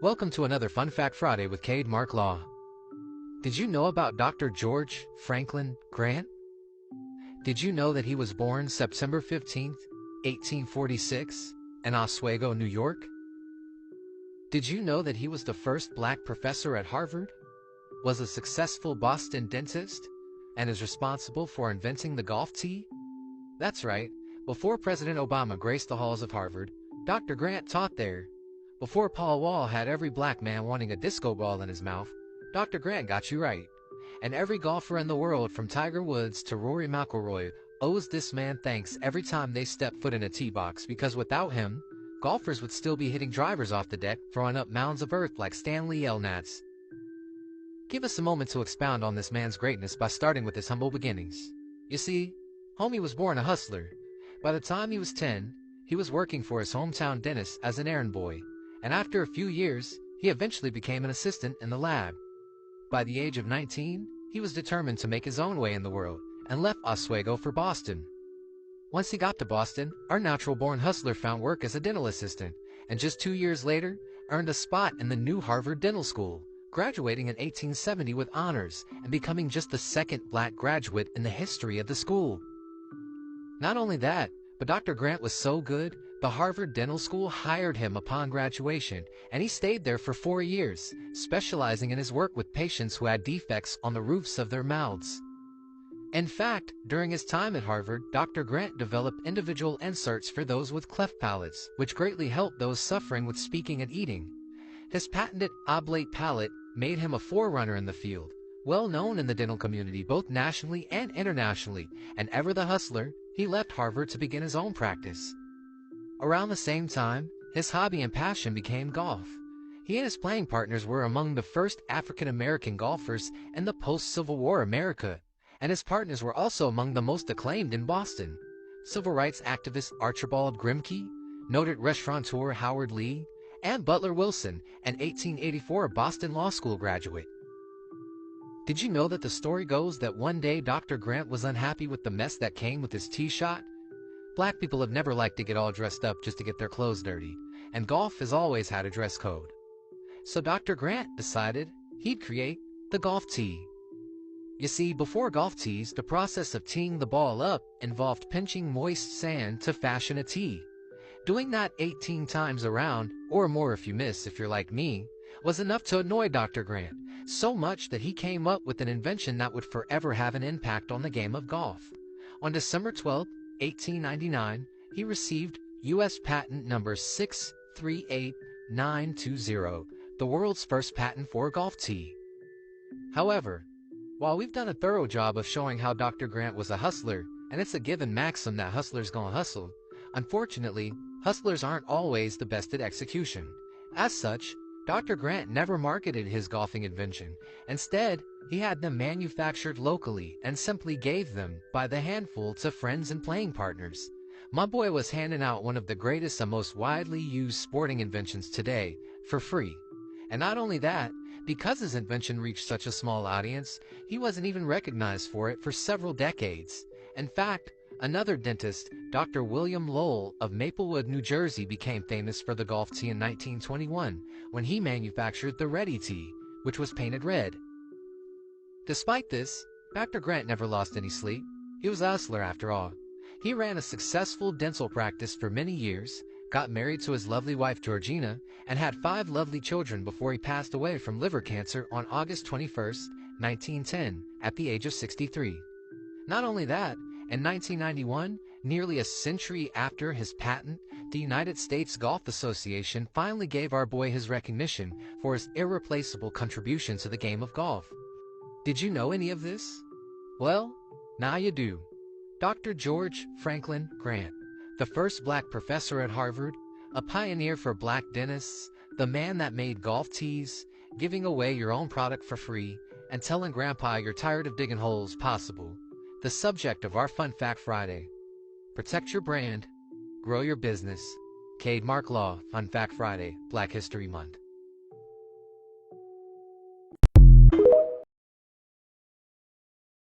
Welcome to another Fun Fact Friday with Cade Mark Law. Did you know about Dr. George Franklin Grant? Did you know that he was born September 15th, 1846, in Oswego, New York? Did you know that he was the first black professor at Harvard, was a successful Boston dentist, and is responsible for inventing the golf tee? That's right, before President Obama graced the halls of Harvard, Dr. Grant taught there. Before Paul Wall had every black man wanting a disco ball in his mouth, Dr. Grant got you right. And every golfer in the world from Tiger Woods to Rory McIlroy owes this man thanks every time they step foot in a tee box, because without him, golfers would still be hitting drivers off the deck, throwing up mounds of earth like Stanley Yelnats. Give us a moment to expound on this man's greatness by starting with his humble beginnings. You see, homie was born a hustler. By the time he was 10, he was working for his hometown dentist as an errand boy, and after a few years, he eventually became an assistant in the lab. By the age of 19, he was determined to make his own way in the world and left Oswego for Boston. Once he got to Boston, our natural-born hustler found work as a dental assistant, and just 2 years later, earned a spot in the new Harvard Dental School, graduating in 1870 with honors and becoming just the second black graduate in the history of the school. Not only that, but Dr. Grant was so good, the Harvard Dental School hired him upon graduation, and he stayed there for 4 years, specializing in his work with patients who had defects on the roofs of their mouths. In fact, during his time at Harvard, Dr. Grant developed individual inserts for those with cleft palates, which greatly helped those suffering with speaking and eating. His patented oblate palate made him a forerunner in the field, well known in the dental community both nationally and internationally, and ever the hustler, he left Harvard to begin his own practice. Around the same time, his hobby and passion became golf. He and his playing partners were among the first African-American golfers in the post-Civil War America, and his partners were also among the most acclaimed in Boston. Civil rights activist Archibald Grimke, noted restaurateur Howard Lee, and Butler Wilson, an 1884 Boston Law School graduate. Did you know that the story goes that one day Dr. Grant was unhappy with the mess that came with his tee shot? Black people have never liked to get all dressed up just to get their clothes dirty, and golf has always had a dress code. So Dr. Grant decided he'd create the golf tee. You see, before golf tees, the process of teeing the ball up involved pinching moist sand to fashion a tee. Doing that 18 times around, or more if you miss if you're like me, was enough to annoy Dr. Grant, so much that he came up with an invention that would forever have an impact on the game of golf. On December 12, 1899, he received U.S. Patent number 638920, the world's first patent for a golf tee. However, while we've done a thorough job of showing how Dr. Grant was a hustler, and it's a given maxim that hustlers gonna hustle, unfortunately, hustlers aren't always the best at execution. As such, Dr. Grant never marketed his golfing invention. Instead, he had them manufactured locally and simply gave them by the handful to friends and playing partners. My boy was handing out one of the greatest and most widely used sporting inventions today for free. And not only that, because his invention reached such a small audience, he wasn't even recognized for it for several decades. In fact, another dentist, Dr. William Lowell of Maplewood, New Jersey, became famous for the golf tee in 1921 when he manufactured the Ready Tee, which was painted red. Despite this, Dr. Grant never lost any sleep. He was a hustler after all. He ran a successful dental practice for many years, got married to his lovely wife Georgina, and had 5 lovely children before he passed away from liver cancer on August 21, 1910, at the age of 63. Not only that, in 1991, nearly a century after his patent, the United States Golf Association finally gave our boy his recognition for his irreplaceable contribution to the game of golf. Did you know any of this? Well, now you do. Dr. George Franklin Grant, the first black professor at Harvard, a pioneer for black dentists, the man that made golf tees, giving away your own product for free, and telling Grandpa you're tired of digging holes possible. The subject of our Fun Fact Friday. Protect your brand, grow your business. Cade Mark Law, Fun Fact Friday, Black History Month.